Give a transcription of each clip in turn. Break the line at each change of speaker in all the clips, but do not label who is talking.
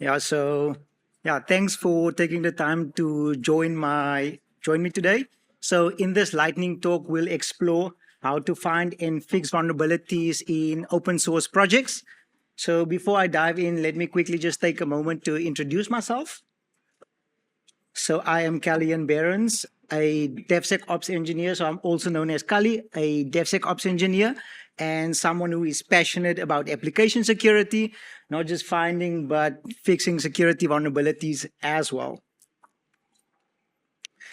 Yeah, so thanks for taking the time to join me today. So in this lightning talk, we'll explore how to find and fix vulnerabilities in open source projects. So before I dive in, let me quickly just take a moment to introduce myself. So I am Callian Behrens, a DevSecOps engineer. So I'm also known as Calli, a DevSecOps engineer and someone who is passionate about application security, not just finding, but fixing security vulnerabilities as well.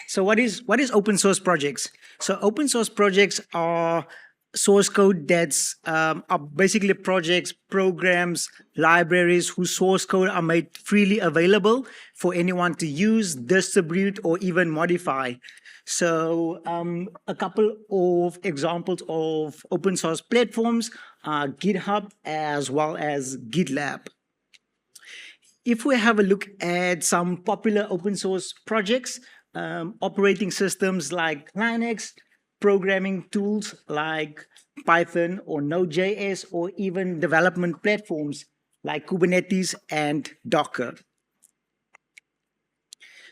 So what is open source projects? So open source projects are source code that's are basically projects, programs, libraries whose source code are made freely available for anyone to use, distribute, or even modify. So a couple of examples of open source platforms are GitHub as well as GitLab. If we have a look at some popular open source projects, operating systems like Linux, programming tools like Python or Node.js, or even development platforms like Kubernetes and Docker.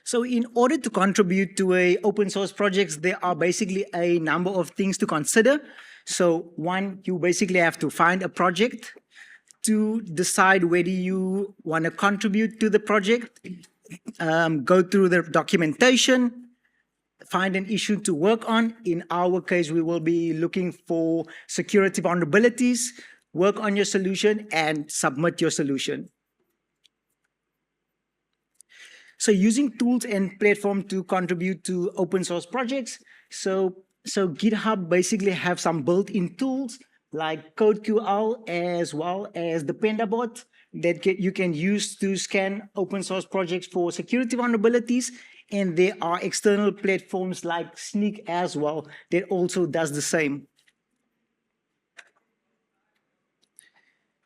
So in order to contribute to a open source projects, there are basically a number of things to consider. So one, you basically have to find a project. To decide whether you want to contribute to the project, go through the documentation, find an issue to work on. In our case, we will be looking for security vulnerabilities, work on your solution, and submit your solution. So using tools and platform to contribute to open source projects. So GitHub basically have some built-in tools like CodeQL as well as the PandaBot that you can use to scan open source projects for security vulnerabilities. And there are external platforms like Snyk as well that also does the same.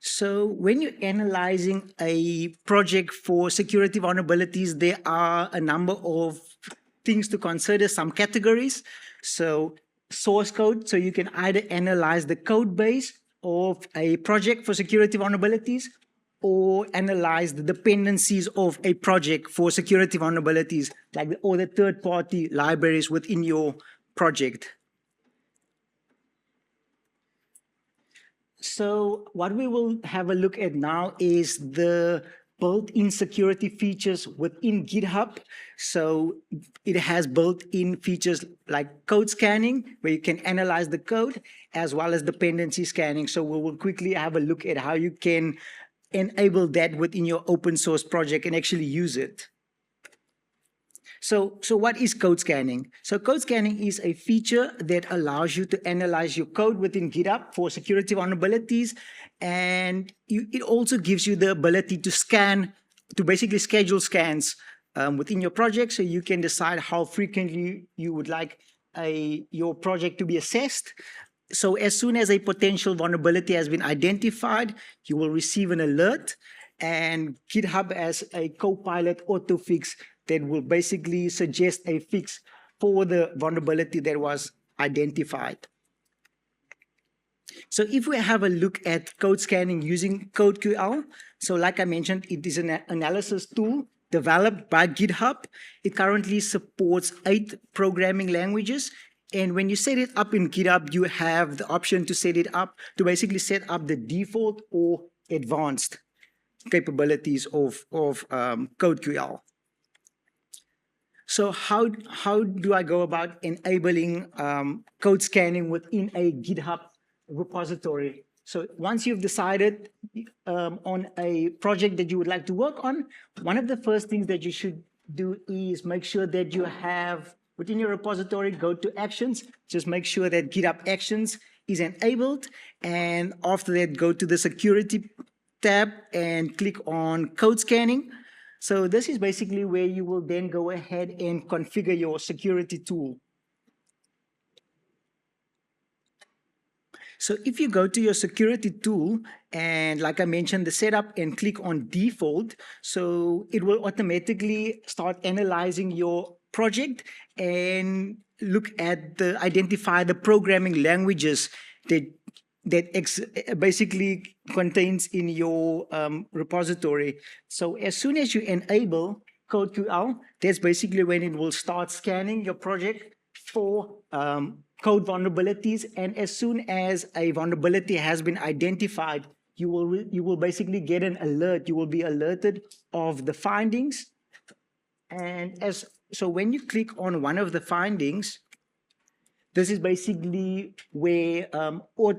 So when you're analyzing a project for security vulnerabilities, there are a number of things to consider, some categories. So source code, so you can either analyze the code base of a project for security vulnerabilities or analyze the dependencies of a project for security vulnerabilities, like all the third-party libraries within your project. So what we will have a look at now is the built-in security features within GitHub. So it has built-in features like code scanning, where you can analyze the code, as well as dependency scanning. So we will quickly have a look at how you can enable that within your open source project and actually use it. So what is code scanning? So code scanning is a feature that allows you to analyze your code within GitHub for security vulnerabilities. And it also gives you the ability to scan, to basically schedule scans within your project. So you can decide how frequently you would like your project to be assessed. So as soon as a potential vulnerability has been identified, you will receive an alert. And GitHub has a Copilot auto fix that will basically suggest a fix for the vulnerability that was identified. So if we have a look at code scanning using CodeQL, so like I mentioned, it is an analysis tool developed by GitHub. It currently supports 8 programming languages. And when you set it up in GitHub, you have the option to set it up, to basically set up the default or advanced capabilities of CodeQL. So how do I go about enabling code scanning within a GitHub repository? So once you've decided on a project that you would like to work on, one of the first things that you should do is make sure that you have within your repository, go to Actions, just make sure that GitHub Actions is enabled. And after that, go to the Security tab and click on Code Scanning. So this is basically where you will then go ahead and configure your security tool. So if you go to your security tool, and like I mentioned, the setup, and click on default, so it will automatically start analyzing your project and identify the programming languages that basically contains in your repository. So as soon as you enable CodeQL, that's basically when it will start scanning your project for code vulnerabilities. And as soon as a vulnerability has been identified, you will basically get an alert. You will be alerted of the findings. And so when you click on one of the findings, this is basically where you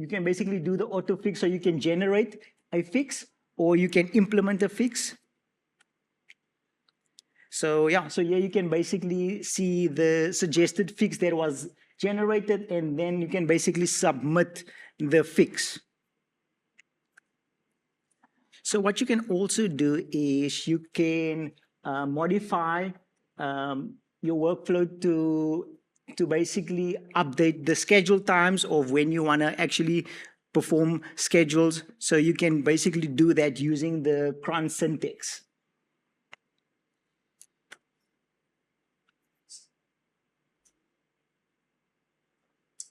can basically do the auto fix, so you can generate a fix or you can implement a fix. So yeah, so here you can basically see the suggested fix that was generated, and then you can basically submit the fix. So what you can also do is you can modify your workflow to basically update the schedule times of when you want to actually perform schedules. So you can basically do that using the cron syntax.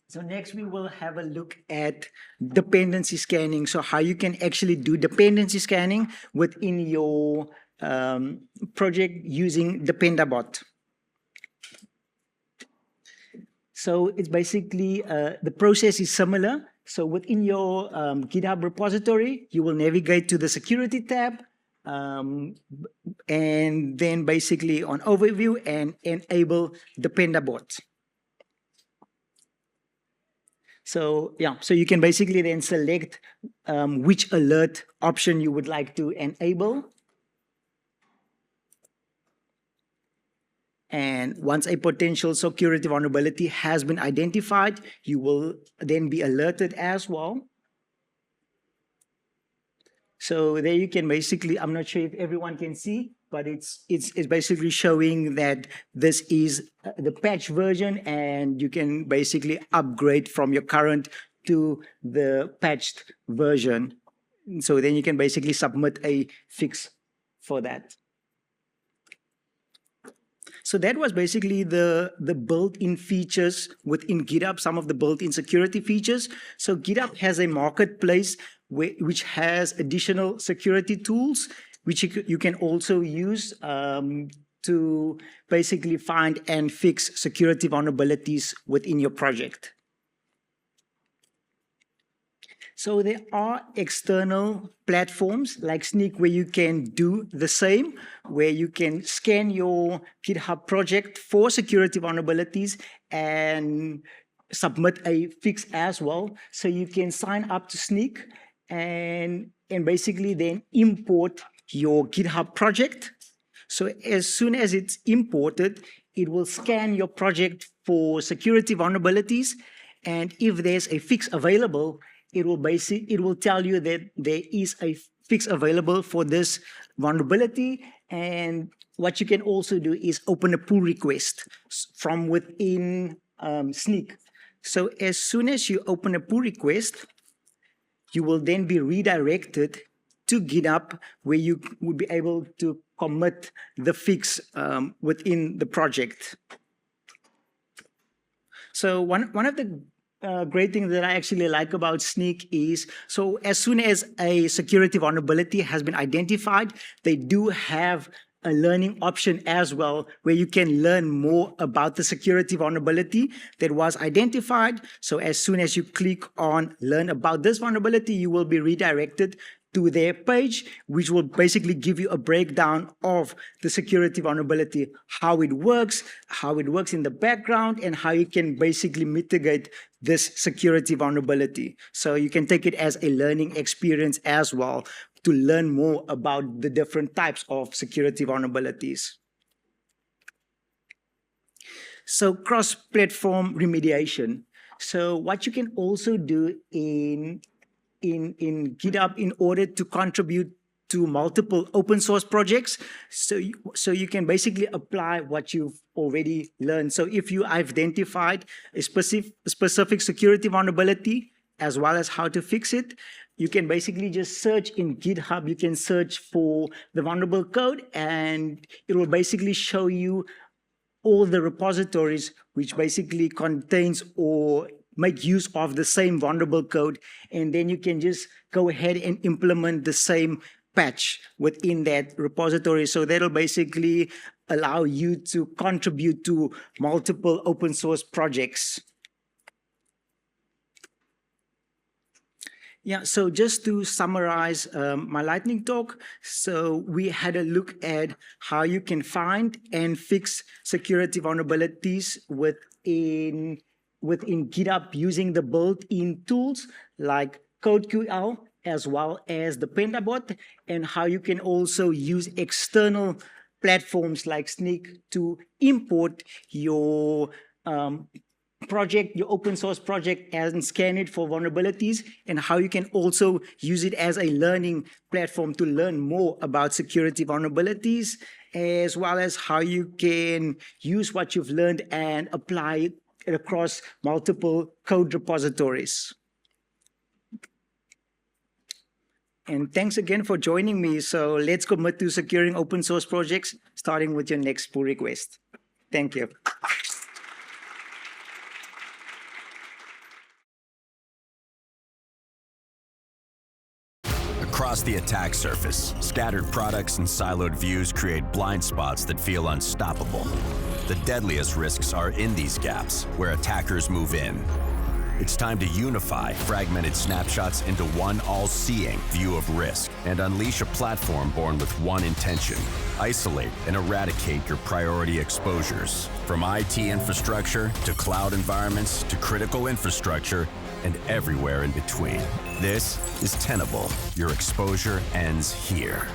So next we will have a look at dependency scanning. So how you can actually do dependency scanning within your project using Dependabot. So it's basically, the process is similar. So within your GitHub repository, you will navigate to the security tab, and then basically on overview and enable Dependabot. So yeah, so you can basically then select which alert option you would like to enable. And once a potential security vulnerability has been identified, you will then be alerted as well. So there you can basically, I'm not sure if everyone can see, but it's basically showing that this is the patch version, and you can basically upgrade from your current to the patched version. So then you can basically submit a fix for that. So that was basically the built-in features within GitHub, some of the built-in security features. So GitHub has a marketplace which has additional security tools, which you can also use to basically find and fix security vulnerabilities within your project. So there are external platforms like Sneak where you can do the same, where you can scan your GitHub project for security vulnerabilities and submit a fix as well. So you can sign up to Sneak and basically then import your GitHub project. So as soon as it's imported, it will scan your project for security vulnerabilities. And if there's a fix available, it will tell you that there is a fix available for this vulnerability. And what you can also do is open a pull request from within Sneak. So as soon as you open a pull request, you will then be redirected to GitHub, where you would be able to commit the fix within the project. So one of the great thing that I actually like about Sneak is, so as soon as a security vulnerability has been identified, they do have a learning option as well, where you can learn more about the security vulnerability that was identified. So as soon as you click on learn about this vulnerability, you will be redirected to their page, which will basically give you a breakdown of the security vulnerability, how it works in the background, and how you can basically mitigate this security vulnerability. So you can take it as a learning experience as well to learn more about the different types of security vulnerabilities. So cross-platform remediation. So what you can also do in GitHub in order to contribute to multiple open source projects, so you can basically apply what you've already learned. So if you identified a specific security vulnerability as well as how to fix it, you can basically just search in GitHub. You can search for the vulnerable code, and it will basically show you all the repositories which basically contains or make use of the same vulnerable code, and then you can just go ahead and implement the same patch within that repository. So that'll basically allow you to contribute to multiple open source projects. Yeah, so just to summarize my lightning talk, so we had a look at how you can find and fix security vulnerabilities within GitHub using the built-in tools like CodeQL as well as the Pentabot, and how you can also use external platforms like Sneak to import your project, your open source project, and scan it for vulnerabilities, and how you can also use it as a learning platform to learn more about security vulnerabilities, as well as how you can use what you've learned and apply it across multiple code repositories. And thanks again for joining me. So let's commit to securing open source projects, starting with your next pull request. Thank you.
Across the attack surface, scattered products and siloed views create blind spots that feel unstoppable. The deadliest risks are in these gaps, where attackers move in. It's time to unify fragmented snapshots into one all-seeing view of risk and unleash a platform born with one intention: isolate and eradicate your priority exposures. From IT infrastructure to cloud environments to critical infrastructure and everywhere in between. This is Tenable. Your exposure ends here.